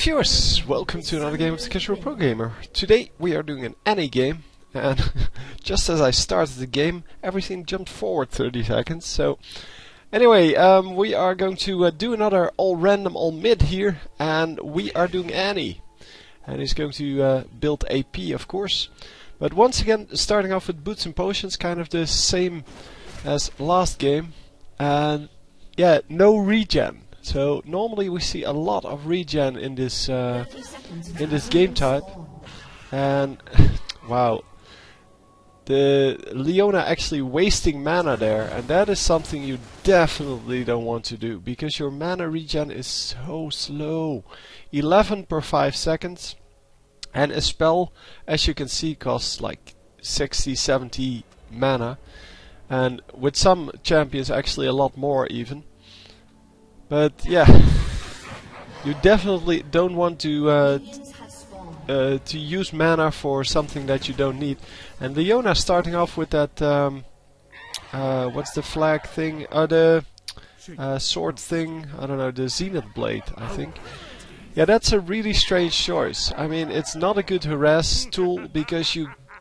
viewers, welcome to another game of the Casual Pro Gamer. Today we are doing an any game, and just as I started the game, everything jumped forward 30 seconds. So anyway, we are going to do another all random, all mid here, and we are doing Annie. And he's going to build AP, of course. But once again, starting off with boots and potions, kind of the same as last game. And yeah, no regen. So normally we see a lot of regen in this game type, and wow, the Leona actually wasting mana there, and that is something you definitely don't want to do because your mana regen is so slow. 11 per 5 seconds, and a spell, as you can see, costs like 60-70 mana, and with some champions actually a lot more even. But yeah, you definitely don't want to use mana for something that you don't need. And Leona starting off with that what's the flag thing? The sword thing. I don't know, the Zenith Blade, I think. Yeah, that's a really strange choice. I mean, it's not a good harass tool because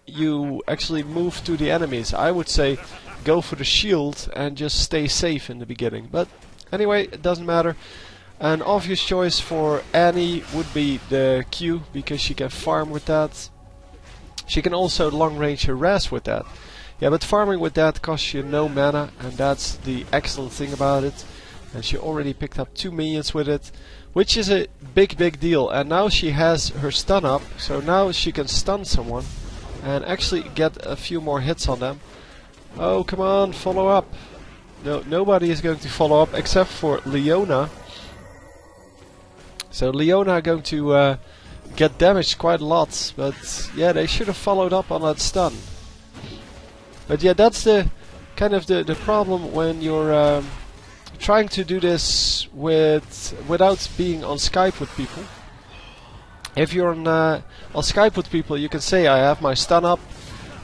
you actually move to the enemies. I would say go for the shield and just stay safe in the beginning. But anyway, it doesn't matter. An obvious choice for Annie would be the Q, because she can farm with that. She can also long range harass with that. Yeah, but farming with that costs you no mana, and that's the excellent thing about it. And she already picked up 2 minions with it, which is a big deal. And now she has her stun up, so now she can stun someone and actually get a few more hits on them. Oh, come on, follow up. No, nobody is going to follow up except for Leona. So Leona going to get damaged quite a lot, but yeah, they should have followed up on that stun. But yeah, that's the kind of the problem when you're trying to do this without being on Skype with people. If you're on Skype with people, you can say, I have my stun up,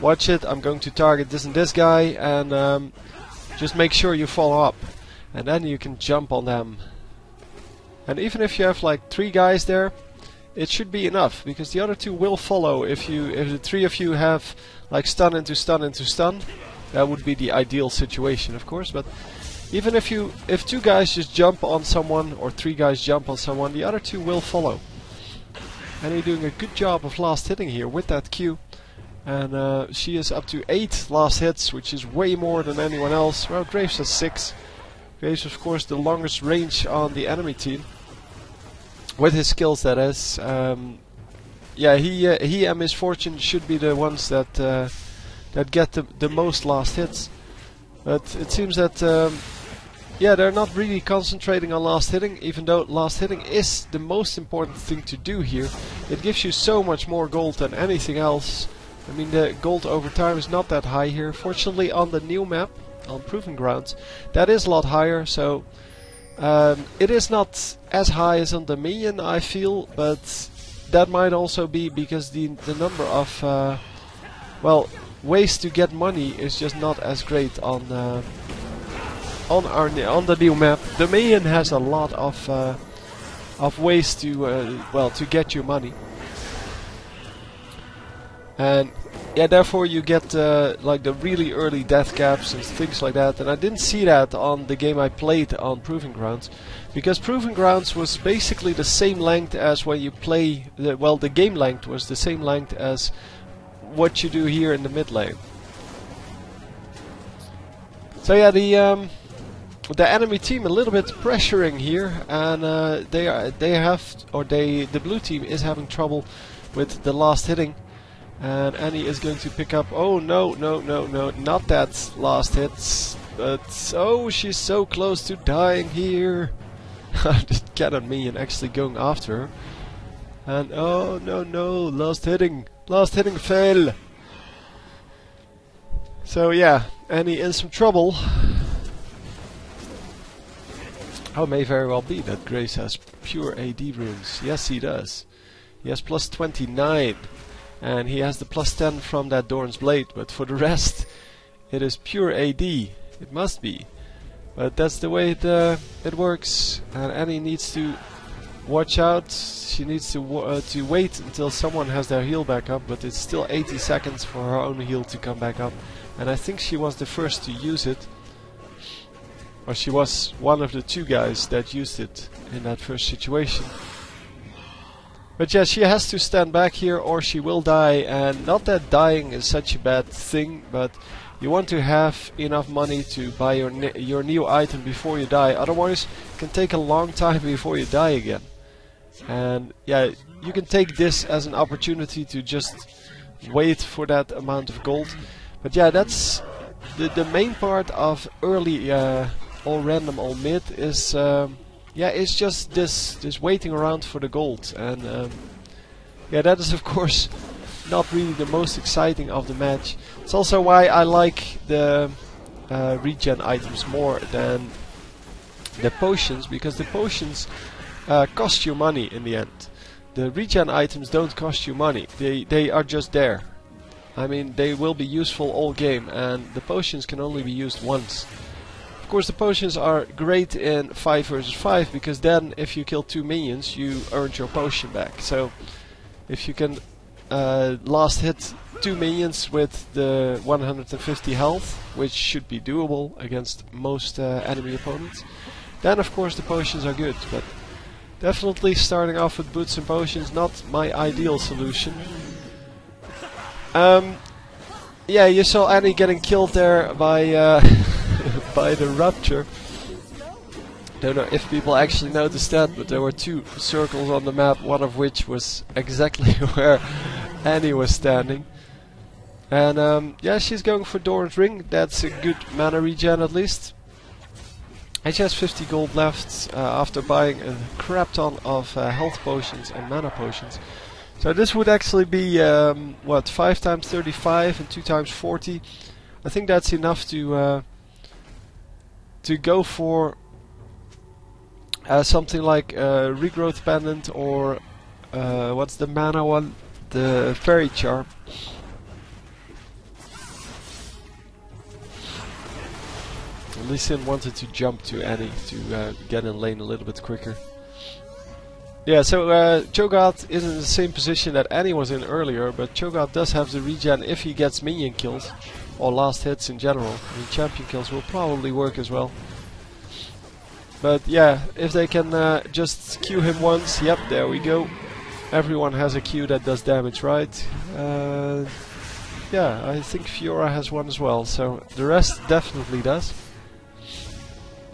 watch it, I'm going to target this and this guy, and just make sure you follow up, and then you can jump on them. And even if you have like 3 guys there, it should be enough, because the other 2 will follow. If the 3 of you have like stun into stun into stun, that would be the ideal situation, of course. But even if 2 guys just jump on someone, or 3 guys jump on someone, the other 2 will follow. And you're doing a good job of last hitting here with that Q. And she is up to 8 last hits, which is way more than anyone else. Well, Graves has 6. Graves, of course, the longest range on the enemy team. With his skills, that is. Yeah, he and Misfortune should be the ones that that get the most last hits. But it seems that yeah, they're not really concentrating on last hitting, even though last hitting is the most important thing to do here. It gives you so much more gold than anything else. I mean, the gold over time is not that high here. Fortunately, on the new map, on Proving Grounds, that is a lot higher. So it is not as high as on Dominion, I feel, but that might also be because the number of well, ways to get money is just not as great on the new map. Dominion has a lot of ways to well, to get you money. And yeah, therefore you get like the really early death caps and things like that. And I didn't see that on the game I played on Proving Grounds, because Proving Grounds was basically the same length as when you play. Well, the game length was the same length as what you do here in the mid lane. So yeah, the enemy team a little bit pressuring here, and the blue team is having trouble with the last hitting. And Annie is going to pick up. Oh no, not that last hit. But oh, she's so close to dying here. Just get on me and actually going after her. And oh no, last hitting fail. So yeah, Annie in some trouble. Oh, may very well be that Grace has pure AD runes. Yes, he does. He has plus 29. And he has the plus 10 from that Doran's Blade, but for the rest it is pure AD. It must be. But that's the way it works, and Annie needs to watch out. She needs to wait until someone has their heal back up, but it's still 80 seconds for her own heal to come back up. And I think she was the first to use it. Or she was one of the 2 guys that used it in that first situation. But yeah, she has to stand back here or she will die, and not that dying is such a bad thing, but you want to have enough money to buy your new item before you die, otherwise it can take a long time before you die again. And yeah, you can take this as an opportunity to just wait for that amount of gold. But yeah, that's the main part of early all random, all mid is yeah, it's just this waiting around for the gold, and yeah, that is of course not really the most exciting of the match. It's also why I like the regen items more than the potions, because the potions cost you money in the end. The regen items don't cost you money, they are just there. I mean, they will be useful all game, and the potions can only be used once. Of course, the potions are great in 5 versus 5, because then if you kill 2 minions, you earned your potion back. So if you can last hit 2 minions with the 150 health, which should be doable against most enemy opponents, then of course the potions are good. But definitely starting off with boots and potions, not my ideal solution. Yeah, you saw Annie getting killed there by by the Rapture. Don't know if people actually noticed that, but there were 2 circles on the map, one of which was exactly where Annie was standing. And yeah, she's going for Doran's Ring. That's a good mana regen at least. And she has 50 gold left after buying a crap ton of health potions and mana potions. So this would actually be what, 5 times 35 and 2 times 40. I think that's enough to go for something like Regrowth Pendant, or what's the mana one? The Fairy Charm. Lee Sin wanted to jump to Annie to get in lane a little bit quicker. Yeah, so Cho'Gath is in the same position that Annie was in earlier, but Cho'Gath does have the regen if he gets minion kills, or last hits in general. I mean, champion kills will probably work as well. But yeah, if they can just Q him once, yep, there we go. Everyone has a Q that does damage, right? Yeah, I think Fiora has one as well, so the rest definitely does.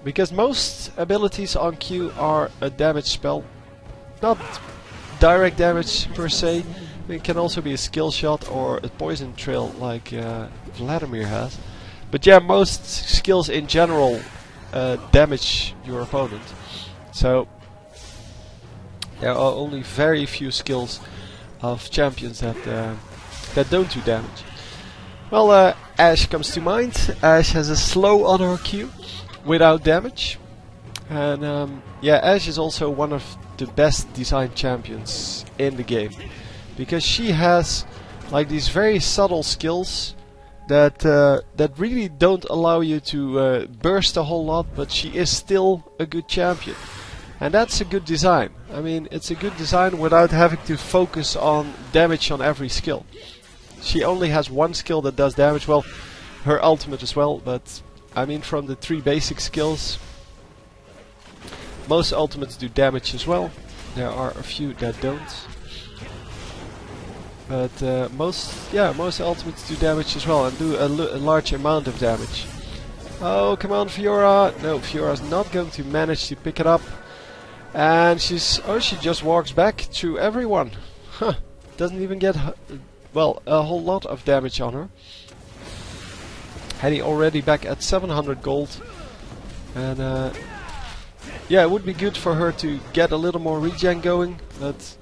Because most abilities on Q are a damage spell. Not direct damage per se, it can also be a skill shot or a poison trail like Vladimir has. But yeah, most skills in general damage your opponent. So there are only very few skills of champions that that don't do damage. Well, Ashe comes to mind. Ashe has a slow on her Q without damage. And yeah, Ashe is also one of the best designed champions in the game, because she has like these very subtle skills that that really don't allow you to burst a whole lot, but she is still a good champion. And that's a good design. I mean, it's a good design without having to focus on damage on every skill. She only has one skill that does damage, well, her ultimate as well, but I mean, from the 3 basic skills, most ultimates do damage as well. There are a few that don't. But most ultimates do damage as well, and do a large amount of damage. Oh, come on, Fiora! No, Fiora's not going to manage to pick it up. And she just walks back through everyone. Huh. Doesn't even get, well, a whole lot of damage on her. Henny already back at 700 gold. And yeah, it would be good for her to get a little more regen going, but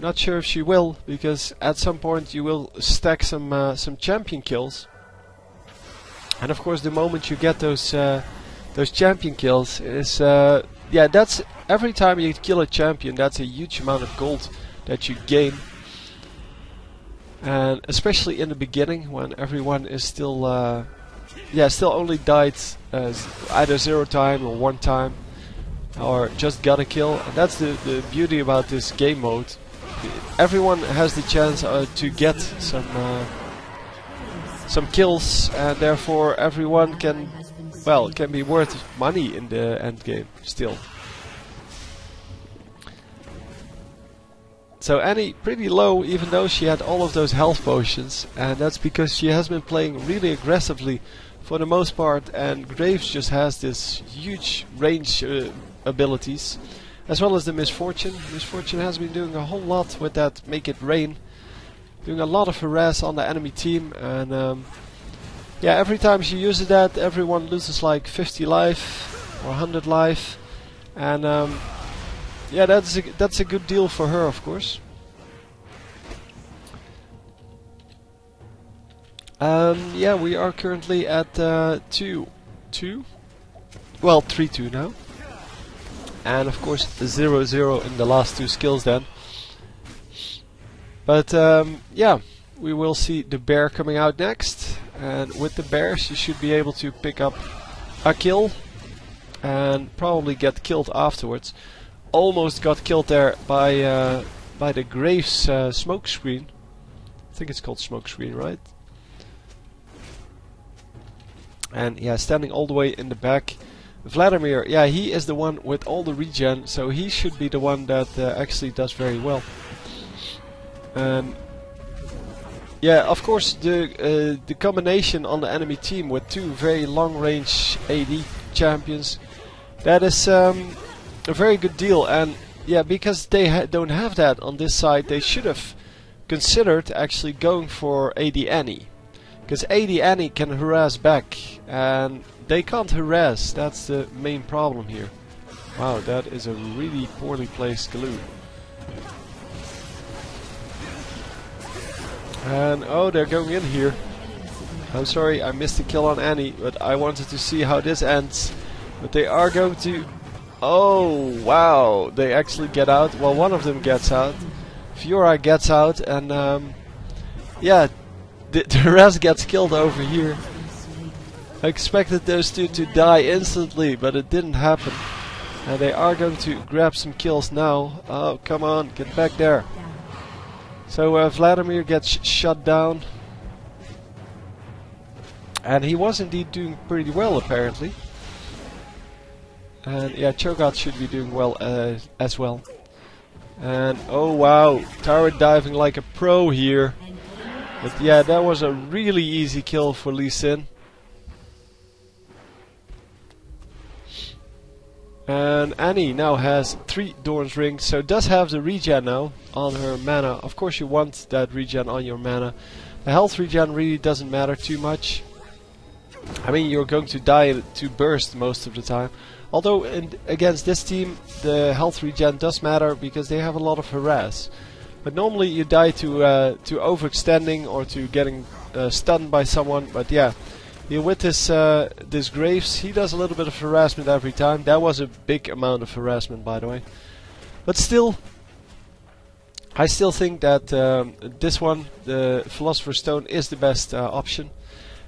not sure if she will, because at some point you will stack some champion kills. And of course, the moment you get those champion kills is yeah, that's every time you kill a champion, that's a huge amount of gold that you gain. And especially in the beginning, when everyone is still yeah, still only died either 0 time or 1 time. or just got a kill. And that's the beauty about this game mode. Everyone has the chance to get some kills, and therefore everyone can be worth money in the end game still. So Annie pretty low, even though she had all of those health potions, and that's because she has been playing really aggressively for the most part, and Graves just has this huge range abilities, as well as the Misfortune. Misfortune has been doing a whole lot with that Make It Rain, doing a lot of harass on the enemy team, and yeah, every time she uses that, everyone loses like 50 life or 100 life, and yeah, that's a good deal for her, of course. Yeah, we are currently at 2-2. Well, 3-2 now. And of course 0-0 in the last two skills then. But yeah, we will see the bear coming out next. And with the bear she should be able to pick up a kill and probably get killed afterwards. Almost got killed there by the Graves smoke screen. I think it's called smoke screen, right? And yeah, standing all the way in the back, Vladimir. Yeah, he is the one with all the regen, so he should be the one that actually does very well. And yeah, of course the combination on the enemy team with two very long-range AD champions, that is a very good deal. And yeah, because they don't have that on this side, they should have considered actually going for AD Annie, because AD Annie can harass back and they can't harass. That's the main problem here. Wow, that is a really poorly placed glue. And oh, they're going in here. I'm sorry, I missed the kill on Annie, but I wanted to see how this ends. But they are going to... Oh, wow, they actually get out. Well, one of them gets out. Fiora gets out, and yeah, the rest gets killed over here. I expected those two to die instantly, but it didn't happen. And they are going to grab some kills now. Oh, come on, get back there. So Vladimir gets shut down. And he was indeed doing pretty well, apparently. And yeah, Cho'Gath should be doing well as well. And oh wow, tower diving like a pro here. But yeah, that was a really easy kill for Lee Sin. And Annie now has 3 Doran's rings, so does have the regen now on her mana. Of course you want that regen on your mana. The health regen really doesn't matter too much. I mean, you're going to die to burst most of the time. Although against this team the health regen does matter because they have a lot of harass. But normally you die to overextending or to getting stunned by someone. But yeah, here with this Graves, he does a little bit of harassment every time. That was a big amount of harassment, by the way. But still, I still think that this one, the Philosopher's Stone, is the best option.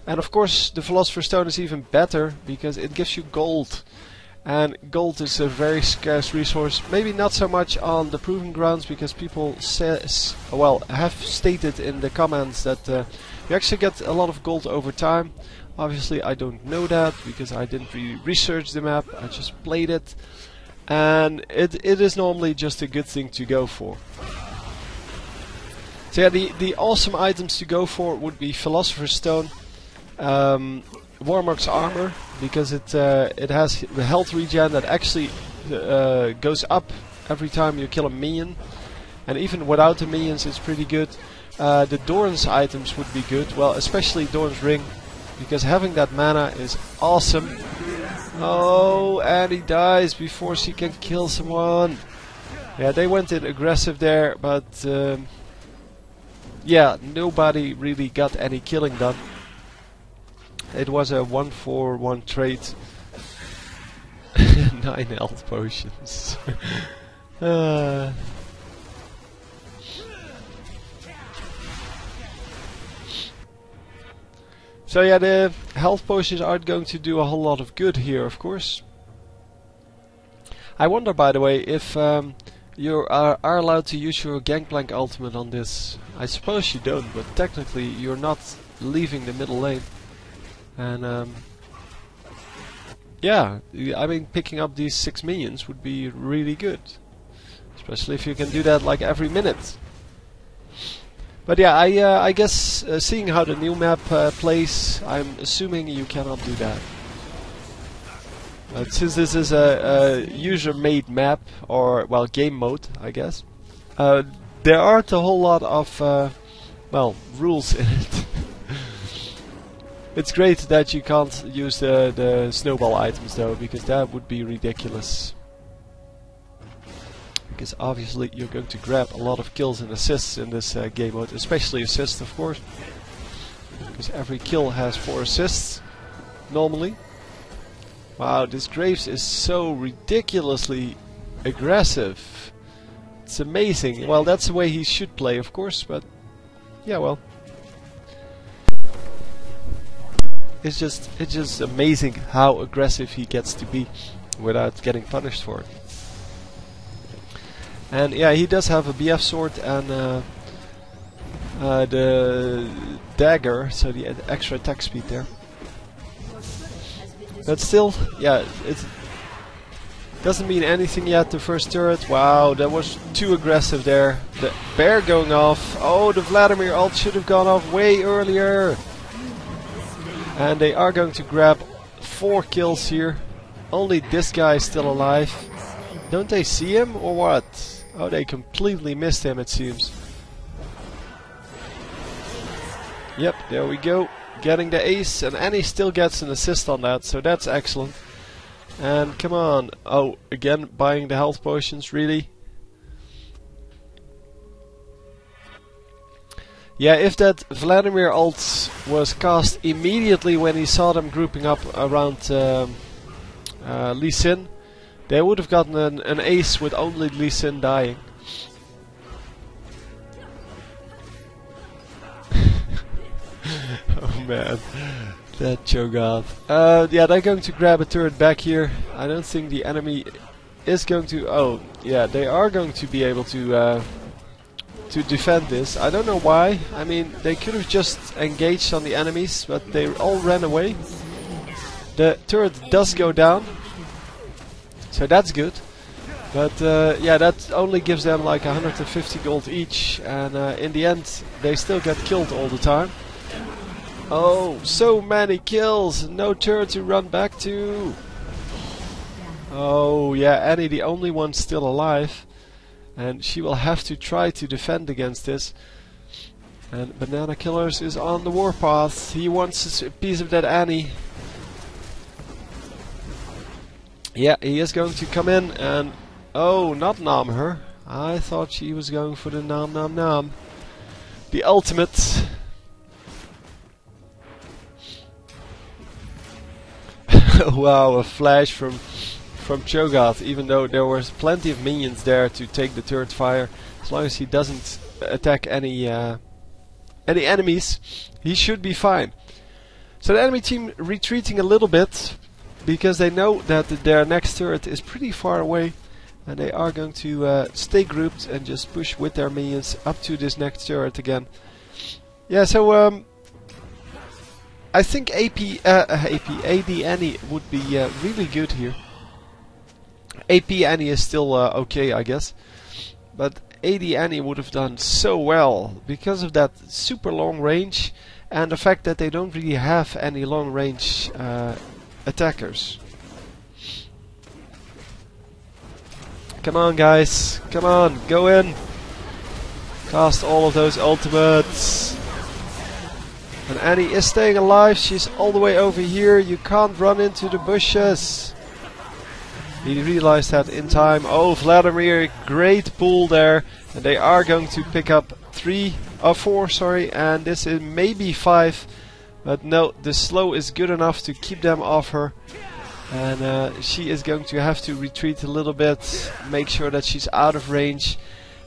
And of course the Philosopher's Stone is even better because it gives you gold. And gold is a very scarce resource. Maybe not so much on the Proving Grounds, because people have stated in the comments that you actually get a lot of gold over time. Obviously I don't know that because I didn't really research the map, I just played it. And it is normally just a good thing to go for. So yeah, the awesome items to go for would be Philosopher's Stone, Warmock's Armor, because it has the health regen that actually goes up every time you kill a minion, and even without the minions it's pretty good. The Doran's items would be good, well, especially Doran's Ring, because having that mana is awesome. Oh, and he dies before she can kill someone. Yeah, they went in aggressive there, but yeah, nobody really got any killing done. It was a 1-for-1 trade. 9 health potions. So yeah, the health potions aren't going to do a whole lot of good here, of course. I wonder, by the way, if you are allowed to use your Gangplank ultimate on this. I suppose you don't, but technically you're not leaving the middle lane. And yeah, I mean, picking up these 6 minions would be really good. Especially if you can do that like every minute. But yeah, I guess seeing how the new map plays, I'm assuming you cannot do that. Since this is a user-made map, or well, game mode, I guess, there aren't a whole lot of well, rules in it. It's great that you can't use the snowball items though, because that would be ridiculous. Because obviously you're going to grab a lot of kills and assists in this game mode, especially assists, of course, because every kill has 4 assists normally. Wow, this Graves is so ridiculously aggressive. It's amazing. Well, that's the way he should play, of course, but yeah, well, it's just amazing how aggressive he gets to be without getting punished for it. And yeah, he does have a BF sword and the dagger, so the extra attack speed there. But still, yeah, it doesn't mean anything yet, the first turret. Wow, that was too aggressive there. The bear going off. Oh, the Vladimir ult should have gone off way earlier. And they are going to grab 4 kills here. Only this guy is still alive. Don't they see him or what? Oh, they completely missed him, it seems. Yep, there we go. Getting the ace, and Annie still gets an assist on that, so that's excellent. And come on. Oh, again, buying the health potions, really? Yeah, if that Vladimir ult was cast immediately when he saw them grouping up around Lee Sin, they would have gotten an ace with only Lee Sin dying. Oh man, that Cho'Gath. Yeah, they're going to grab a turret back here. I don't think the enemy is going to... Oh, yeah, they are going to be able to defend this. I don't know why. I mean, they could have just engaged on the enemies, but they all ran away. The turret does go down, so that's good. But yeah, that only gives them like 150 gold each, and in the end they still get killed all the time. Oh, so many kills! No turret to run back to! Oh yeah, Annie the only one still alive. And she will have to try to defend against this. And Banana Killers is on the warpath. He wants a piece of that Annie. Yeah, he is going to come in and... Oh, not nom her. I thought she was going for the nom nom nom. The ultimate. Wow, a flash from Cho'Gath, even though there was plenty of minions there to take the turret fire. As long as he doesn't attack any enemies, he should be fine. So the enemy team retreating a little bit, because they know that their next turret is pretty far away, and they are going to stay grouped and just push with their minions up to this next turret again. Yeah, so I think AD Annie would be really good here. AP Annie is still okay, I guess, but AD Annie would have done so well because of that super long range and the fact that they don't really have any long range attackers. Come on guys, come on, go in, cast all of those ultimates. And Annie is staying alive, she's all the way over here, you can't run into the bushes. He realized that in time. Oh, Vladimir, great pull there. And they are going to pick up 4, sorry, and this is maybe 5. But no, the slow is good enough to keep them off her. And she is going to have to retreat a little bit, make sure that she's out of range.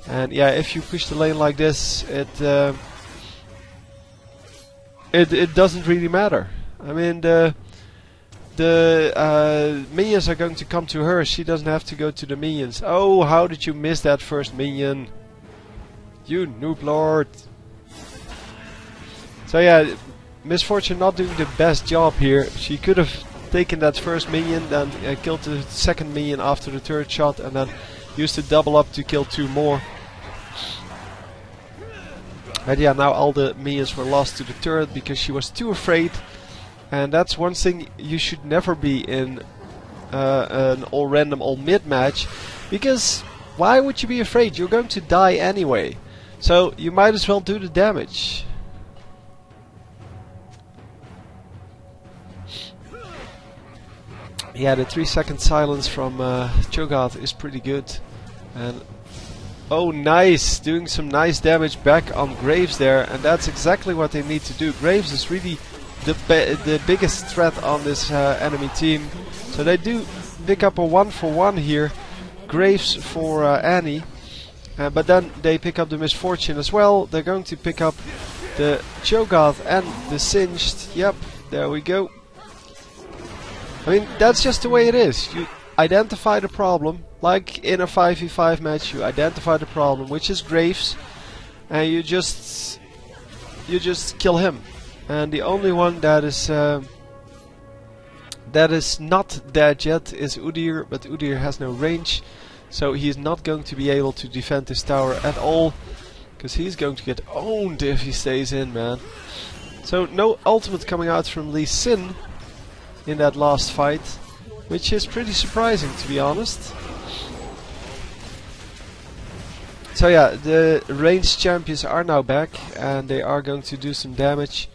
And yeah, if you push the lane like this, it doesn't really matter. I mean, the the minions are going to come to her. She doesn't have to go to the minions. Oh, how did you miss that first minion? You noob lord. So yeah, Miss Fortune not doing the best job here. She could have taken that first minion, then killed the second minion after the third shot, and then used the double up to kill 2 more. But yeah, now all the minions were lost to the turret because she was too afraid. And that's one thing you should never be in an all random, all mid match. Because why would you be afraid? You're going to die anyway. So you might as well do the damage. Yeah, the 3-second silence from Cho'Gath is pretty good. And oh, nice! Doing some nice damage back on Graves there, and that's exactly what they need to do. Graves is really the biggest threat on this enemy team. So they do pick up a 1-for-1 here. Graves for Annie. But then they pick up the Misfortune as well. They're going to pick up the Cho'Gath and the Singed. Yep, there we go. I mean, that's just the way it is. You identify the problem, like in a 5v5 match, you identify the problem, which is Graves, and you just kill him. And the only one that is not dead yet is Udyr, but Udyr has no range, so he's not going to be able to defend this tower at all, because he's going to get owned if he stays in, man. So no ultimate coming out from Lee Sin in that last fight, which is pretty surprising, to be honest. So yeah, the ranged champions are now back, and they are going to do some damage.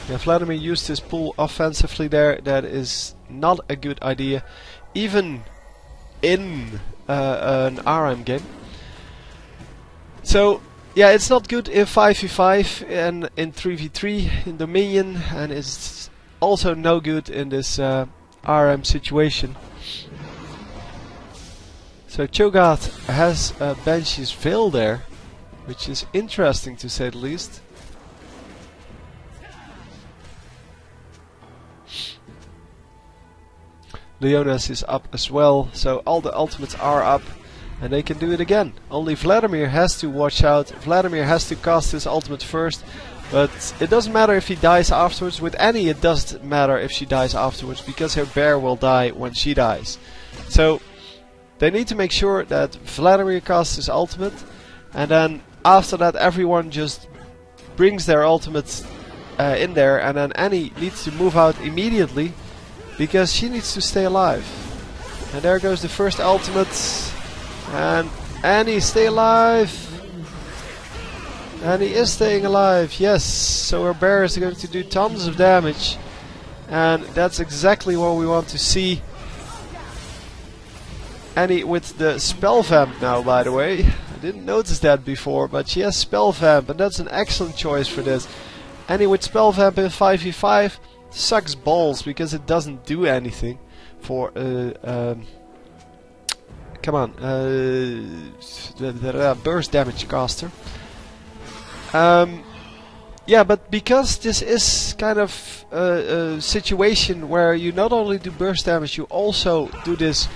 Yeah, Vladimir used his pull offensively there. That is not a good idea, even in an ARAM game. So yeah, it's not good in 5v5 and in 3v3 in Dominion, and it's also no good in this ARAM situation. So Cho'Gath has a Banshee's Veil there, which is interesting to say the least. Leonas is up as well, so all the ultimates are up and they can do it again. Only Vladimir has to watch out. Vladimir has to cast his ultimate first, but it doesn't matter if he dies afterwards. With Annie it doesn't matter if she dies afterwards, because her bear will die when she dies. So they need to make sure that Vladimir casts his ultimate, and then after that everyone just brings their ultimate in there, and then Annie needs to move out immediately because she needs to stay alive. And there goes the first ultimate, and Annie, stay alive! Annie is staying alive, yes, so her bear is going to do tons of damage, and that's exactly what we want to see. Annie with the spell vamp now, by the way. I didn't notice that before, but she has spell vamp, and that's an excellent choice for this. Annie with spell vamp in 5v5 sucks balls because it doesn't do anything for come on, the burst damage caster. Yeah, but because this is kind of a situation where you not only do burst damage, you also do this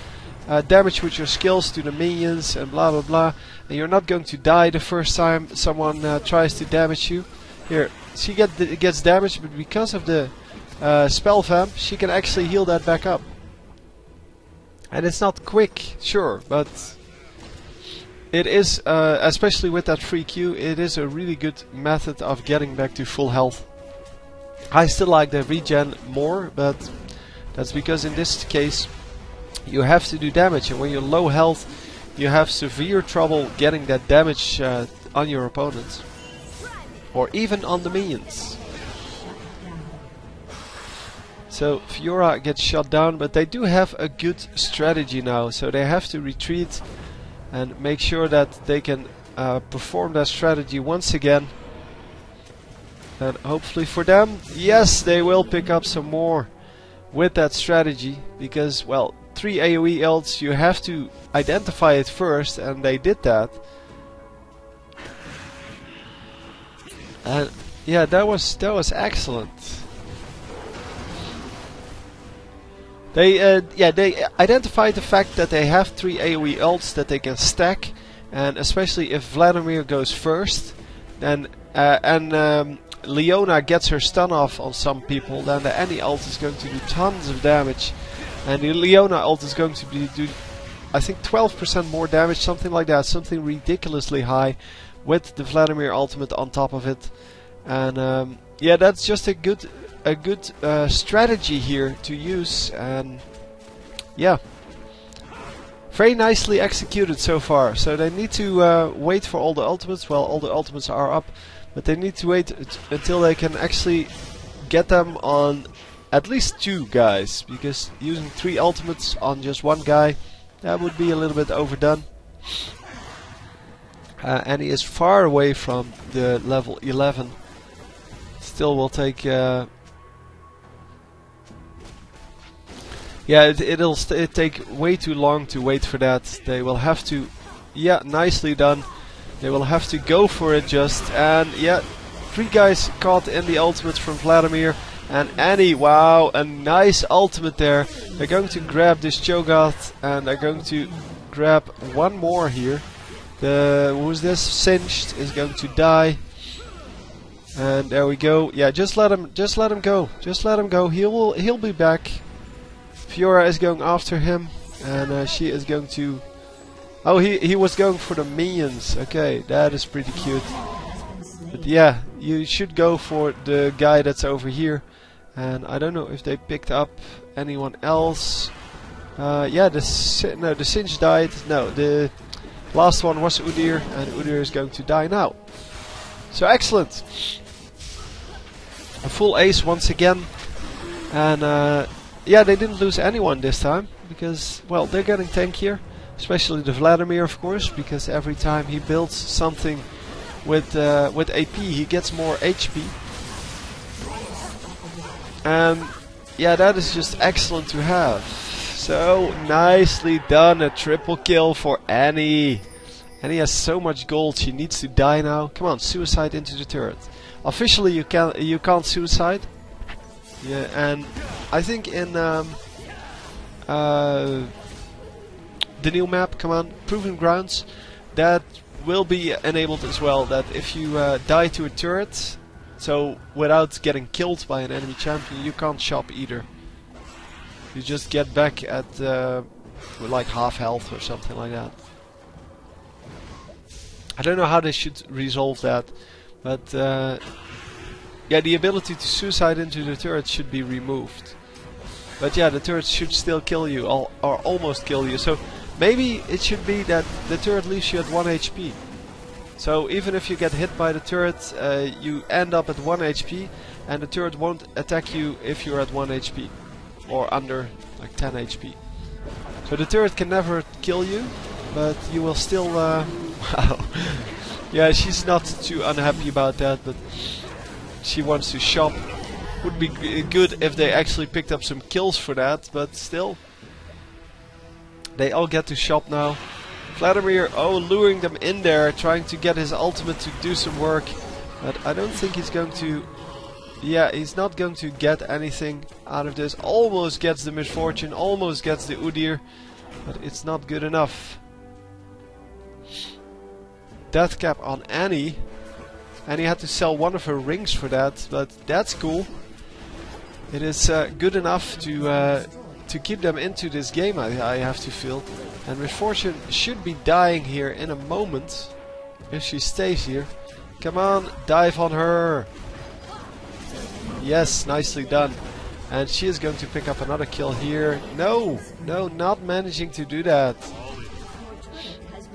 damage with your skills to the minions and blah blah blah, and you're not going to die the first time someone tries to damage you. Here, she gets damaged, but because of the spell vamp, she can actually heal that back up. And it's not quick, sure, but it is, especially with that free Q, it is a really good method of getting back to full health. I still like the regen more, but that's because in this case you have to do damage, and when you're low health you have severe trouble getting that damage on your opponents, or even on the minions. So Fiora gets shot down, but they do have a good strategy now, so they have to retreat and make sure that they can perform that strategy once again. And hopefully for them, yes, they will pick up some more with that strategy, because, well, 3 AoE ults, you have to identify it first, and they did that. And yeah, that was excellent. They identified the fact that they have 3 AoE ults that they can stack, and especially if Vladimir goes first, then Leona gets her stun off on some people, then the Annie ult is going to do tons of damage, and the Leona ult is going to do I think 12% more damage, something like that, something ridiculously high, with the Vladimir ultimate on top of it, and yeah, that's just a good strategy here to use, and yeah, very nicely executed so far. So they need to wait for all the ultimates. Well, all the ultimates are up, but they need to wait until they can actually get them on at least 2 guys, because using 3 ultimates on just 1 guy, that would be a little bit overdone. And he is far away from the level 11. Still will take yeah, it'll take way too long to wait for that. They will have to, yeah, nicely done. They will have to go for it just, and yeah, 3 guys caught in the ultimate from Vladimir. And Annie, wow, a nice ultimate there. They're going to grab this Cho'Gath, and they're going to grab 1 more here. Who's this? Singed is going to die. And there we go. Yeah, just let him go. Just let him go. He'll be back. Fiora is going after him, and she is going to... Oh, he was going for the minions. Okay, that is pretty cute. But yeah, you should go for the guy that's over here. And I don't know if they picked up anyone else. Yeah, the Singe died. No, the last one was Udyr, and Udyr is going to die now. So excellent. A full ace once again. And yeah, they didn't lose anyone this time, because, well, they're getting tankier. Especially the Vladimir, of course, because every time he builds something with AP, he gets more HP. Yeah, that is just excellent to have. So nicely done, a triple kill for Annie. Annie has so much gold, she needs to die now. Come on, suicide into the turret. Officially, you can't suicide. Yeah, and I think in the new map, come on, Proven Grounds, that will be enabled as well. That if you die to a turret, so without getting killed by an enemy champion, you can't shop either. You just get back at with like half health or something like that. I don't know how they should resolve that, but yeah, the ability to suicide into the turret should be removed. But yeah, the turret should still kill you, or almost kill you. So maybe it should be that the turret leaves you at 1 HP. So even if you get hit by the turret, you end up at 1 HP, and the turret won't attack you if you're at 1 HP. Or under like 10 HP. So the turret can never kill you, but you will still... wow. Yeah, she's not too unhappy about that, but she wants to shop. Would be good if they actually picked up some kills for that, but still. They all get to shop now. Vladimir, oh, luring them in there, trying to get his ultimate to do some work. But I don't think he's going to... Yeah, he's not going to get anything out of this. Almost gets the misfortune, almost gets the Udyr, but it's not good enough. Death cap on Annie. Annie had to sell one of her rings for that, but that's cool. It is good enough to keep them into this game, I have to feel. And Misfortune should be dying here in a moment, if she stays here. Come on, dive on her! Yes, nicely done. And she is going to pick up another kill here. No! No, not managing to do that.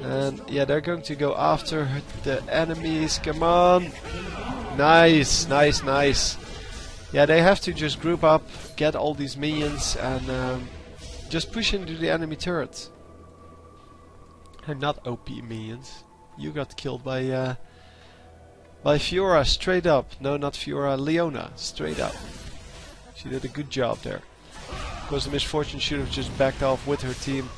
And yeah, they're going to go after the enemies. Come on! Nice, nice, nice. Yeah, they have to just group up, get all these minions, and just push into the enemy turret. They're not OP minions. You got killed by Fiora, straight up. No, not Fiora, Leona, straight up. She did a good job there. Because the Misfortune should have just backed off with her team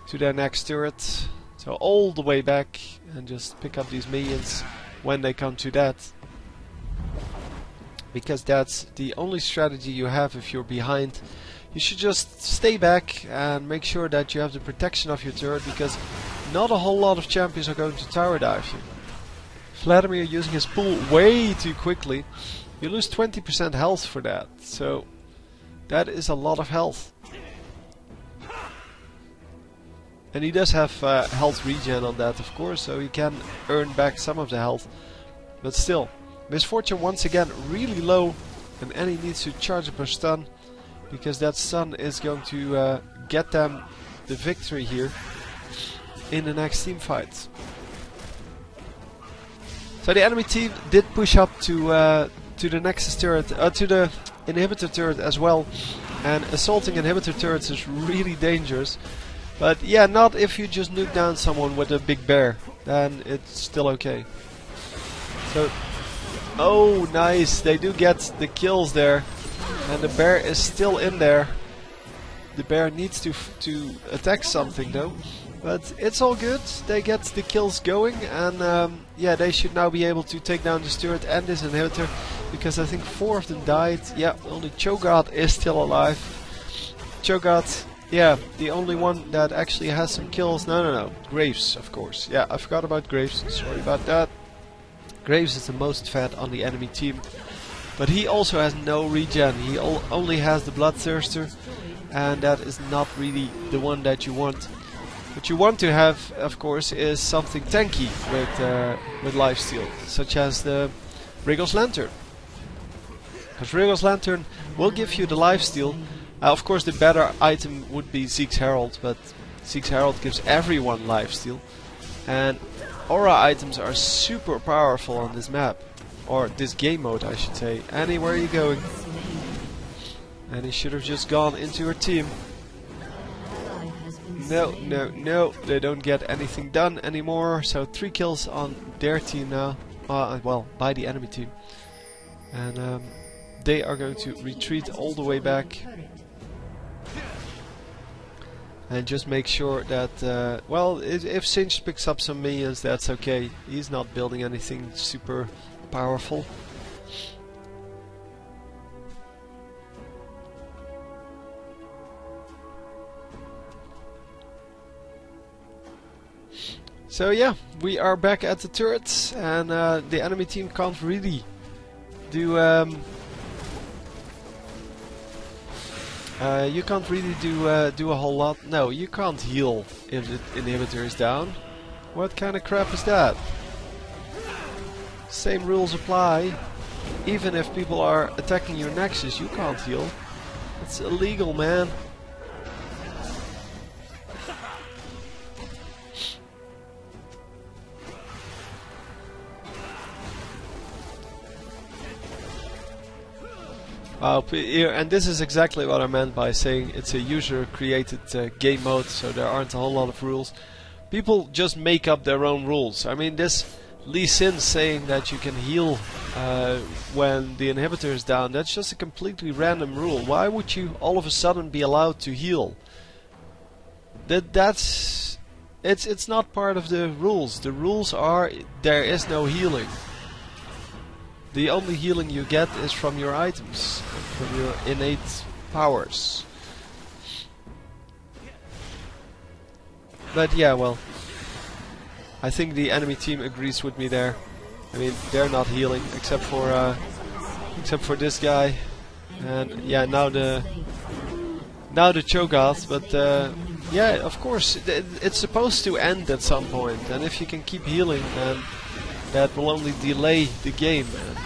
to their next turret. So all the way back and just pick up these minions when they come to that. Because that's the only strategy you have if you're behind. you should just stay back and make sure that you have the protection of your turret, because not a whole lot of champions are going to tower dive you. Vladimir using his pull way too quickly. You lose 20% health for that, so that is a lot of health. And he does have health regen on that, of course, so he can earn back some of the health. But still, Misfortune once again really low, and Annie needs to charge up her stun, because that stun is going to get them the victory here in the next team fight. So the enemy team did push up to the Nexus turret, to the inhibitor turret as well, and assaulting inhibitor turrets is really dangerous. But yeah, not if you just nuke down someone with a big bear, then it's still okay. So, oh nice, they do get the kills there, and the bear is still in there. The bear needs to attack something though, but it's all good. They get the kills going, and yeah, they should now be able to take down this turret and this inhibitor, because I think 4 of them died. Yeah, only Cho'Gath is still alive. Cho'Gath, yeah, the only one that actually has some kills. No, Graves, of course. Yeah, I forgot about Graves, sorry about that. Graves is the most fed on the enemy team, but he also has no regen. He only has the Bloodthirster, and that is not really the one that you want. What you want to have, of course, is something tanky with lifesteal, such as the Wriggle's Lantern. Because Wriggle's Lantern will give you the lifesteal. Of course, the better item would be Zeke's Herald, but Zeke's Herald gives everyone lifesteal. And aura items are super powerful on this map, or this game mode, I should say. Annie, where are you going? Annie should have just gone into her team. No, they don't get anything done anymore. So 3 kills on their team now. Well, by the enemy team. And they are going to retreat all the way back. And just make sure that, well, if Singe picks up some minions, that's okay. He's not building anything super powerful. So yeah, we are back at the turrets, and the enemy team can't really do you can't really do a whole lot. No, you can't heal if the inhibitor is down. What kind of crap is that? Same rules apply. Even if people are attacking your Nexus, you can't heal. It's illegal, man. And this is exactly what I meant by saying it's a user-created game mode, so there aren't a whole lot of rules. People just make up their own rules. I mean, this Lee Sin saying that you can heal when the inhibitor is down, that's just a completely random rule. Why would you all of a sudden be allowed to heal? It's not part of the rules. The rules are there is no healing. The only healing you get is from your items, from your innate powers. But yeah, well, I think the enemy team agrees with me there. I mean, they're not healing except for this guy, and yeah, now the Cho'Gath. But yeah, of course, it's supposed to end at some point, and if you can keep healing, then that will only delay the game, and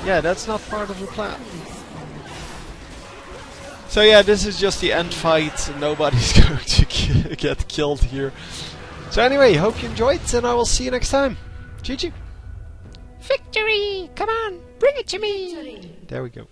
yeah, that's not part of the plan. So yeah, this is just the end fight, and nobody's going to get killed here. So anyway, hope you enjoyed, and I will see you next time. GG! Victory! Come on, bring it to me! There we go.